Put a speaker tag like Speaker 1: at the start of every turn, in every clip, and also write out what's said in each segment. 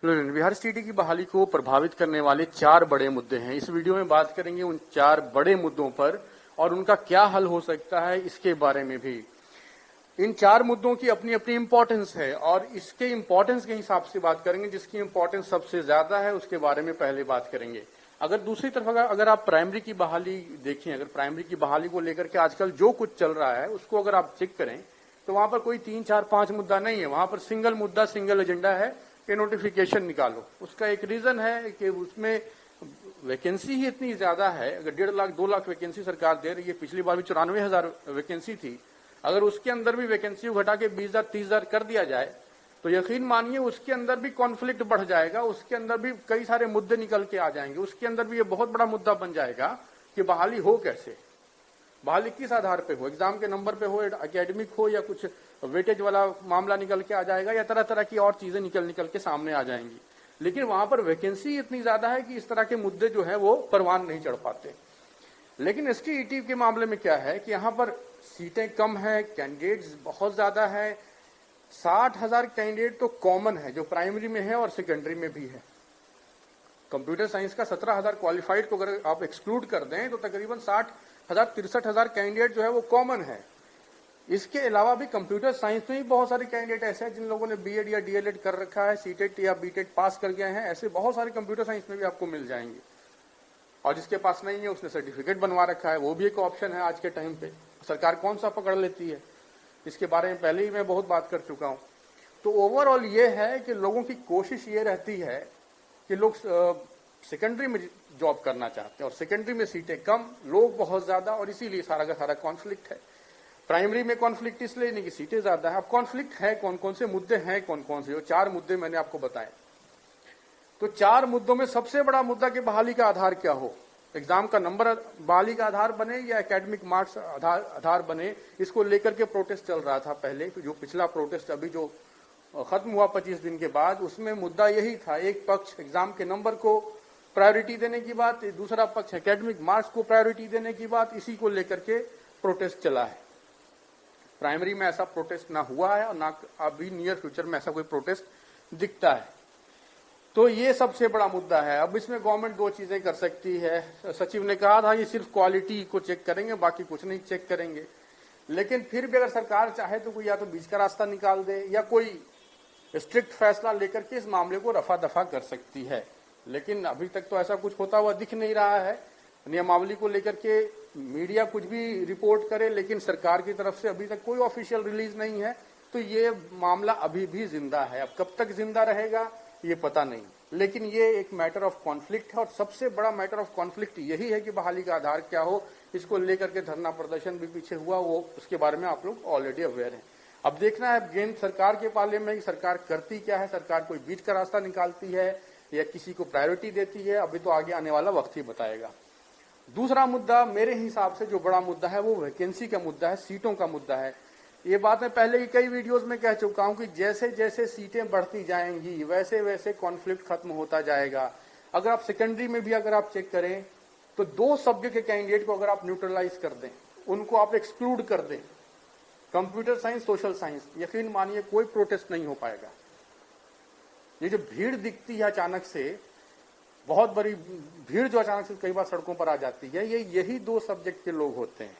Speaker 1: बिहार स्टेटी की बहाली को प्रभावित करने वाले 4 बड़े मुद्दे हैं। इस वीडियो में बात करेंगे उन 4 बड़े मुद्दों पर और उनका क्या हल हो सकता है इसके बारे में भी। इन 4 मुद्दों की अपनी अपनी इंपॉर्टेंस है और इसके इंपॉर्टेंस के हिसाब से बात करेंगे। जिसकी इंपॉर्टेंस सबसे ज्यादा है उसके बारे में पहले बात करेंगे। अगर दूसरी तरफ अगर आप प्राइमरी की बहाली देखें, अगर प्राइमरी की बहाली को लेकर के आजकल जो कुछ चल रहा है उसको अगर आप चेक करें तो वहां पर कोई 3, 4, 5 मुद्दा नहीं है। वहां पर सिंगल मुद्दा, सिंगल एजेंडा है कि नोटिफिकेशन निकालो। उसका एक रीजन है कि उसमें वैकेंसी ही इतनी ज्यादा है। अगर 1.5 लाख 2 लाख वैकेंसी सरकार दे रही है, पिछली बार भी 94,000 वैकेंसी थी। अगर उसके अंदर भी वैकेंसी घटा के 20,000 30,000 कर दिया जाए तो यकीन मानिए उसके अंदर भी कॉन्फ्लिक्ट बढ़ जाएगा। उसके अंदर भी कई सारे मुद्दे निकल के आ जाएंगे। उसके अंदर भी ये बहुत बड़ा मुद्दा बन जाएगा कि बहाली हो कैसे, बहाली किस आधार पे हो, एग्जाम के नंबर पे हो, एकेडमिक हो, या कुछ वेटेज वाला मामला निकल के आ जाएगा, या तरह तरह की और चीजें निकल के सामने आ जाएंगी। लेकिन वहां पर वैकेंसी इतनी ज्यादा है कि इस तरह के मुद्दे जो है वो परवान नहीं चढ़ पाते। लेकिन एसटीईटी के मामले में क्या है कि यहाँ पर सीटें कम है, कैंडिडेट्स बहुत ज्यादा है। 60,000 कैंडिडेट तो कॉमन है जो प्राइमरी में है और सेकेंडरी में भी है। कंप्यूटर साइंस का 17,000 क्वालिफाइड को अगर आप एक्सक्लूड कर दें तो तकरीबन 60,000 63,000 कैंडिडेट जो है वो कॉमन है। इसके अलावा भी कंप्यूटर साइंस में भी बहुत सारे कैंडिडेट ऐसे हैं जिन लोगों ने बीएड या डीएलएड कर रखा है, सीटेट या बीटेट पास कर गए हैं। ऐसे बहुत सारे कंप्यूटर साइंस में भी आपको मिल जाएंगे। और जिसके पास नहीं है उसने सर्टिफिकेट बनवा रखा है, वो भी एक ऑप्शन है आज के टाइम पे। सरकार कौन सा पकड़ लेती है इसके बारे में पहले ही मैं बहुत बात कर चुका हूं। तो ओवरऑल ये है कि लोगों की कोशिश ये रहती है कि लोग सेकेंडरी में जॉब करना चाहते हैं और सेकेंडरी में सीटें कम, लोग बहुत ज्यादा, और इसीलिए सारा का सारा कॉन्फ्लिक्ट है। प्राइमरी में कॉन्फ्लिक्ट इसलिए नहीं कि सीटें ज्यादा है। अब कॉन्फ्लिक्ट है कौन कौन से मुद्दे हैं, कौन कौन से, 4 मुद्दे मैंने आपको बताए। तो 4 मुद्दों में सबसे बड़ा मुद्दा कि बहाली का आधार क्या हो, एग्जाम का नंबर बहाली का आधार बने या एकेडमिक मार्क्स आधार बने, इसको लेकर के प्रोटेस्ट चल रहा था पहले। जो पिछला प्रोटेस्ट अभी जो खत्म हुआ 25 दिन के बाद, उसमें मुद्दा यही था। एक पक्ष एग्जाम के नंबर को प्रायोरिटी देने की बात, दूसरा पक्ष एकेडमिक मार्क्स को प्रायोरिटी देने की बात, इसी को लेकर के प्रोटेस्ट चला है। प्राइमरी में ऐसा प्रोटेस्ट ना हुआ है और ना अभी नियर फ्यूचर में ऐसा कोई प्रोटेस्ट दिखता है। तो ये सबसे बड़ा मुद्दा है। अब इसमें गवर्नमेंट 2 चीजें कर सकती है। सचिव ने कहा था ये सिर्फ क्वालिटी को चेक करेंगे, बाकी कुछ नहीं चेक करेंगे। लेकिन फिर भी अगर सरकार चाहे तो कोई या तो बीच का रास्ता निकाल दे या कोई स्ट्रिक्ट फैसला लेकर के इस मामले को रफा दफा कर सकती है। लेकिन अभी तक तो ऐसा कुछ होता हुआ दिख नहीं रहा है। नियमावली को लेकर के मीडिया कुछ भी रिपोर्ट करे, लेकिन सरकार की तरफ से अभी तक कोई ऑफिशियल रिलीज नहीं है। तो ये मामला अभी भी जिंदा है। अब कब तक जिंदा रहेगा ये पता नहीं, लेकिन ये एक मैटर ऑफ कॉन्फ्लिक्ट है और सबसे बड़ा मैटर ऑफ कॉन्फ्लिक्ट यही है कि बहाली का आधार क्या हो। इसको लेकर के धरना प्रदर्शन भी पीछे हुआ, वो उसके बारे में आप लोग ऑलरेडी अवेयर हैं। अब देखना है गेंद सरकार के पाले में, सरकार करती क्या है। सरकार कोई बीच का रास्ता निकालती है या किसी को प्रायोरिटी देती है, अभी तो आगे आने वाला वक्त ही बताएगा। दूसरा मुद्दा मेरे हिसाब से जो बड़ा मुद्दा है वो वैकेंसी का मुद्दा है, सीटों का मुद्दा है। ये बात मैं पहले ही कई वीडियोस में कह चुका हूं कि जैसे जैसे सीटें बढ़ती जाएंगी वैसे वैसे कॉन्फ्लिक्ट खत्म होता जाएगा। अगर आप सेकेंडरी में भी अगर आप चेक करें तो 2 सब्जेक्ट के कैंडिडेट को अगर आप न्यूट्रलाइज कर दें, उनको आप एक्सक्लूड कर दें, कंप्यूटर साइंस, सोशल साइंस, यकीन मानिए कोई प्रोटेस्ट नहीं हो पाएगा। ये जो भीड़ दिखती है अचानक से, बहुत बड़ी भीड़ जो अचानक से कई बार सड़कों पर आ जाती है, ये यही 2 सब्जेक्ट के लोग होते हैं।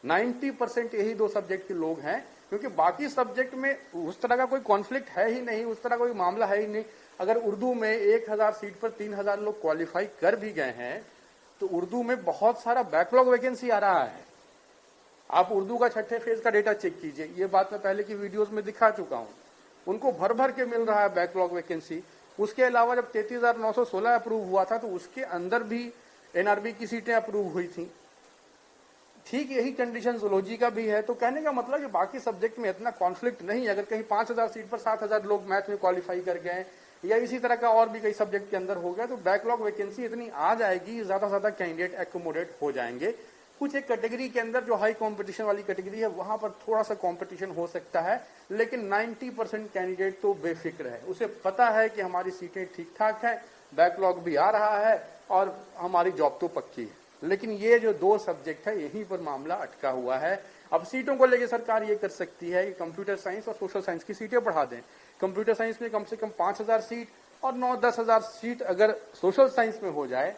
Speaker 1: 90% यही 2 सब्जेक्ट के लोग हैं, क्योंकि बाकी सब्जेक्ट में उस तरह का कोई कॉन्फ्लिक्ट है ही नहीं, उस तरह कोई मामला है ही नहीं। अगर उर्दू में 1000 सीट पर 3000 लोग क्वालिफाई कर भी गए हैं तो उर्दू में बहुत सारा बैकलॉग वैकेंसी आ रहा है। आप उर्दू का 6ठे फेज का डेटा चेक कीजिए, ये बात मैं पहले की वीडियोस में दिखा चुका हूं। उनको भर भर के मिल रहा है बैकलॉग वैकेंसी। उसके अलावा जब 33,916 अप्रूव हुआ था तो उसके अंदर भी एनआरबी की सीटें अप्रूव हुई थी। ठीक यही कंडीशन जूलॉजी का भी है। तो कहने का मतलब कि बाकी सब्जेक्ट में इतना कॉन्फ्लिक्ट नहीं। अगर कहीं 5,000 सीट पर 7,000 लोग मैथ में क्वालिफाई कर गए या इसी तरह का और भी कई सब्जेक्ट के अंदर हो गया तो बैकलॉग वैकेंसी इतनी आ जाएगी, ज्यादा से ज्यादा कैंडिडेट एकोमोडेट हो जाएंगे। कुछ एक कैटेगरी के अंदर जो हाई कंपटीशन वाली कैटेगरी है वहां पर थोड़ा सा कंपटीशन हो सकता है, लेकिन 90% कैंडिडेट तो बेफिक्र है। उसे पता है कि हमारी सीटें ठीक ठाक है, बैकलॉग भी आ रहा है और हमारी जॉब तो पक्की है। लेकिन ये जो 2 सब्जेक्ट है यहीं पर मामला अटका हुआ है। अब सीटों को लेकर सरकार ये कर सकती है कि कंप्यूटर साइंस और सोशल साइंस की सीटें बढ़ा दें, कंप्यूटर साइंस में कम से कम 5,000 सीट और 9-10 हजार सीट अगर सोशल साइंस में हो जाए,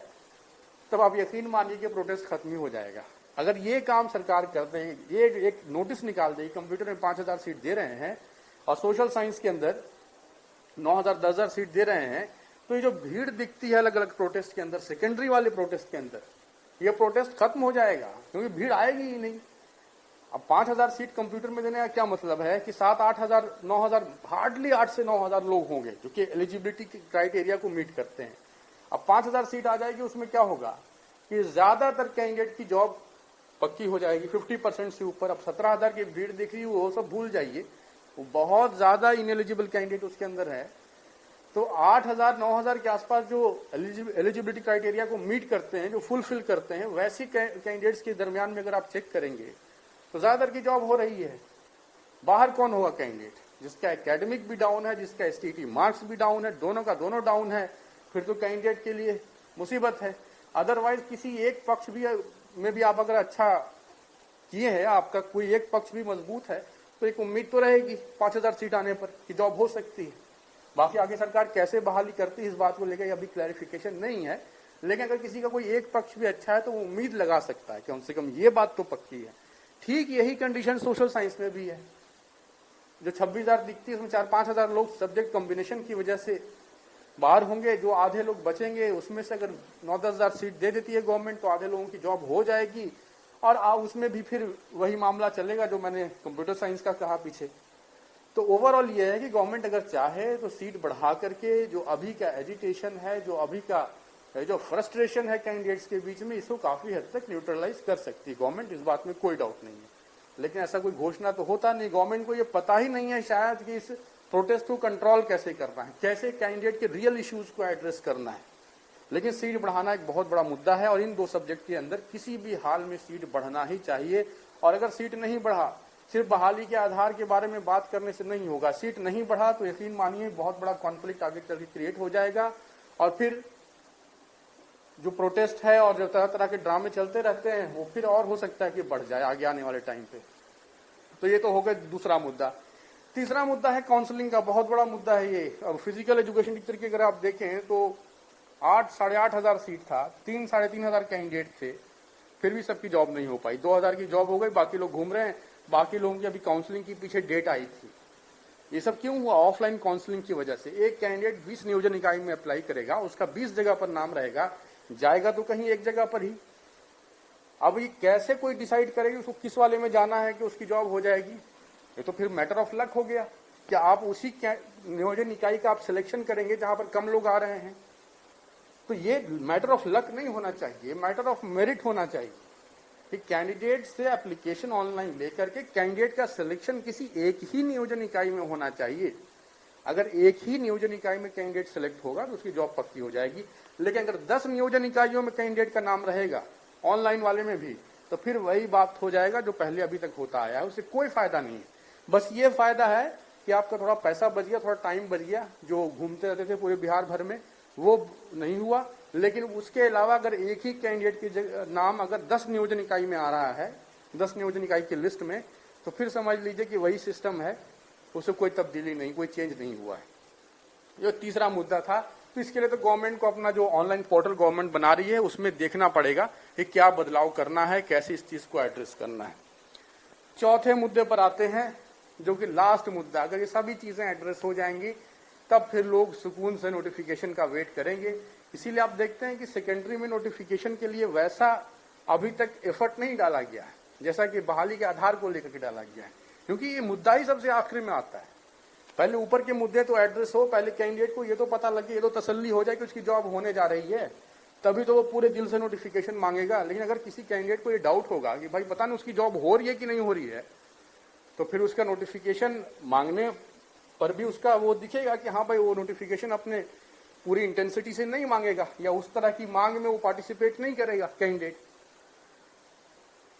Speaker 1: तब आप यकीन मानिए कि प्रोटेस्ट खत्म ही हो जाएगा। अगर ये काम सरकार कर दे, ये एक नोटिस निकाल दे, कंप्यूटर में 5,000 सीट दे रहे हैं और सोशल साइंस के अंदर 9,000 10,000 सीट दे रहे हैं, तो ये जो भीड़ दिखती है अलग अलग प्रोटेस्ट के अंदर, सेकेंडरी वाले प्रोटेस्ट के अंदर, ये प्रोटेस्ट खत्म हो जाएगा, क्योंकि भीड़ आएगी ही नहीं। अब 5,000 सीट कंप्यूटर में देने का क्या मतलब है कि 7-8 हजार 9,000, हार्डली 8 से 9,000 लोग होंगे जो कि एलिजिबिलिटी क्राइटेरिया को मीट करते हैं। अब 5,000 सीट आ जाएगी, उसमें क्या होगा कि ज्यादातर कैंडिडेट की जॉब पक्की हो जाएगी 50% से ऊपर। अब 17,000 की भीड़ दिख रही है, वो सब भूल जाइए, वो बहुत ज्यादा इनएलिजिबल कैंडिडेट उसके अंदर है। तो 8,000 9,000 के आसपास जो एलिजिबिलिटी क्राइटेरिया को मीट करते हैं, जो फुलफिल करते हैं, वैसे कैंडिडेट्स के दरमियान में अगर आप चेक करेंगे तो ज्यादातर की जॉब हो रही है। बाहर कौन होगा कैंडिडेट जिसका एकेडमिक भी डाउन है, जिसका एसटीटी मार्क्स भी डाउन है, दोनों का दोनों डाउन है, फिर तो कैंडिडेट के लिए मुसीबत है। अदरवाइज किसी एक पक्ष भी में भी आप अगर अच्छा किए हैं, आपका कोई एक पक्ष भी मजबूत है, तो एक उम्मीद तो रहेगी 5,000 सीट आने पर कि जॉब हो सकती है। बाकी आगे सरकार कैसे बहाली करती है इस बात को लेकर अभी क्लैरिफिकेशन नहीं है, लेकिन अगर किसी का कोई एक पक्ष भी अच्छा है तो वो उम्मीद लगा सकता है कि कम से कम ये बात तो पक्की है। ठीक यही कंडीशन सोशल साइंस में भी है। जो 26,000 दिखती है उसमें 4-5 हजार लोग सब्जेक्ट कॉम्बिनेशन की वजह से बाहर होंगे, जो आधे लोग बचेंगे उसमें से अगर 9-10 हजार सीट दे देती है गवर्नमेंट तो आधे लोगों की जॉब हो जाएगी। और उसमें भी फिर वही मामला चलेगा जो मैंने कंप्यूटर साइंस का कहा पीछे। तो ओवरऑल ये है कि गवर्नमेंट अगर चाहे तो सीट बढ़ा करके जो अभी का एजिटेशन है, जो अभी का जो फ्रस्ट्रेशन है कैंडिडेट्स के बीच में, इसको काफी हद तक न्यूट्रलाइज कर सकती है गवर्नमेंट, इस बात में कोई डाउट नहीं है। लेकिन ऐसा कोई घोषणा तो होता नहीं, गवर्नमेंट को ये पता ही नहीं है शायद कि इस प्रोटेस्ट को कंट्रोल कैसे करना है, कैसे कैंडिडेट के रियल इश्यूज को एड्रेस करना है। लेकिन सीट बढ़ाना एक बहुत बड़ा मुद्दा है और इन दो सब्जेक्ट के अंदर किसी भी हाल में सीट बढ़ना ही चाहिए। और अगर सीट नहीं बढ़ा, सिर्फ बहाली के आधार के बारे में बात करने से नहीं होगा। सीट नहीं बढ़ा तो यकीन मानिए बहुत बड़ा कॉन्फ्लिक्ट आगे चल के क्रिएट हो जाएगा और फिर जो प्रोटेस्ट है और जो तरह तरह के ड्रामे चलते रहते हैं वो फिर और हो सकता है कि बढ़ जाए आगे आने वाले टाइम पे। तो ये तो हो गया दूसरा मुद्दा। तीसरा मुद्दा है काउंसलिंग का, बहुत बड़ा मुद्दा है ये। अब फिजिकल एजुकेशन टीचर की अगर आप देखें तो 8-8.5 हजार सीट था, 3-3.5 हजार कैंडिडेट थे, फिर भी सबकी जॉब नहीं हो पाई। 2,000 की जॉब हो गई, बाकी लोग घूम रहे हैं। बाकी लोगों की अभी काउंसलिंग की पीछे डेट आई थी। ये सब क्यों हुआ? ऑफलाइन काउंसलिंग की वजह से। एक कैंडिडेट 20 नियोजन इकाई में अप्लाई करेगा, उसका 20 जगह पर नाम रहेगा, जाएगा तो कहीं एक जगह पर ही। अब ये कैसे कोई डिसाइड करेगी उसको किस वाले में जाना है कि उसकी जॉब हो जाएगी? ये तो फिर मैटर ऑफ लक हो गया कि आप उसी नियोजन इकाई का आप सिलेक्शन करेंगे जहां पर कम लोग आ रहे हैं। तो ये मैटर ऑफ लक नहीं होना चाहिए, मैटर ऑफ मेरिट होना चाहिए कि कैंडिडेट से एप्लीकेशन ऑनलाइन लेकर के कैंडिडेट का सिलेक्शन किसी एक ही नियोजन इकाई में होना चाहिए। अगर एक ही नियोजन इकाई में कैंडिडेट सिलेक्ट होगा तो उसकी जॉब पक्की हो जाएगी। लेकिन अगर 10 नियोजन इकाइयों में कैंडिडेट का नाम रहेगा, ऑनलाइन वाले में भी, तो फिर वही बात हो जाएगा जो पहले अभी तक होता आया है। उससे कोई फायदा नहीं है। बस ये फायदा है कि आपका थोड़ा पैसा बच गया, थोड़ा टाइम बच गया। जो घूमते रहते थे पूरे बिहार भर में वो नहीं हुआ। लेकिन उसके अलावा अगर एक ही कैंडिडेट की नाम अगर 10 नियोजन इकाई में आ रहा है, 10 नियोजन इकाई की लिस्ट में, तो फिर समझ लीजिए कि वही सिस्टम है, उससे कोई तब्दीली नहीं, कोई चेंज नहीं हुआ है। जो तीसरा मुद्दा था, तो इसके लिए तो गवर्नमेंट को अपना जो ऑनलाइन पोर्टल गवर्नमेंट बना रही है उसमें देखना पड़ेगा कि क्या बदलाव करना है, कैसे इस चीज को एड्रेस करना है। चौथे मुद्दे पर आते हैं जो कि लास्ट मुद्दा। अगर ये सभी चीजें एड्रेस हो जाएंगी तब फिर लोग सुकून से नोटिफिकेशन का वेट करेंगे। इसीलिए आप देखते हैं कि सेकेंडरी में नोटिफिकेशन के लिए वैसा अभी तक एफर्ट नहीं डाला गया है जैसा कि बहाली के आधार को लेकर के डाला गया है, क्योंकि ये मुद्दा ही सबसे आखिरी में आता है। पहले ऊपर के मुद्दे तो एड्रेस हो, पहले कैंडिडेट को ये तो पता लगे, ये तो तसल्ली हो जाए कि उसकी जॉब होने जा रही है, तभी तो वो पूरे दिल से नोटिफिकेशन मांगेगा। लेकिन अगर किसी कैंडिडेट को ये डाउट होगा कि भाई पता नहीं उसकी जॉब हो रही है कि नहीं हो रही है, तो फिर उसका नोटिफिकेशन मांगने पर भी उसका वो दिखेगा कि हाँ भाई वो नोटिफिकेशन अपने पूरी इंटेंसिटी से नहीं मांगेगा या उस तरह की मांग में वो पार्टिसिपेट नहीं करेगा कैंडिडेट।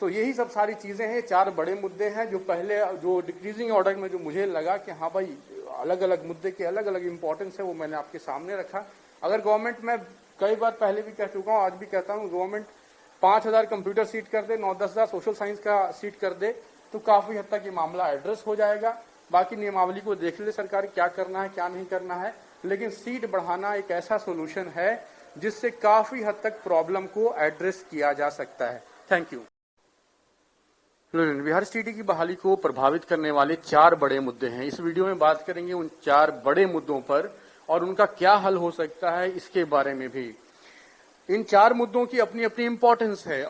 Speaker 1: तो यही सब सारी चीजें हैं, 4 बड़े मुद्दे हैं जो पहले जो डिक्रीजिंग ऑर्डर में जो मुझे लगा कि हाँ भाई अलग अलग मुद्दे के अलग अलग इंपॉर्टेंस है, वो मैंने आपके सामने रखा। अगर गवर्नमेंट, मैं कई बार पहले भी कह चुका हूँ, आज भी कहता हूँ, गवर्नमेंट 5,000 कंप्यूटर सीट कर दे, 9-10 हजार सोशल साइंस का सीट कर दे, तो काफी हद तक ये मामला एड्रेस हो जाएगा बाकी नियमावली को देख ले सरकार क्या करना है क्या नहीं करना है, लेकिन सीट बढ़ाना एक ऐसा सोल्यूशन है जिससे काफी हद तक प्रॉब्लम को एड्रेस किया जा सकता है। Thank you. बिहार स्टेट की बहाली को प्रभावित करने वाले 4 बड़े मुद्दे हैं। इस वीडियो में बात करेंगे उन 4 बड़े मुद्दों पर और उनका क्या हल हो सकता है इसके बारे में भी। इन 4 मुद्दों की अपनी अपनी इंपॉर्टेंस है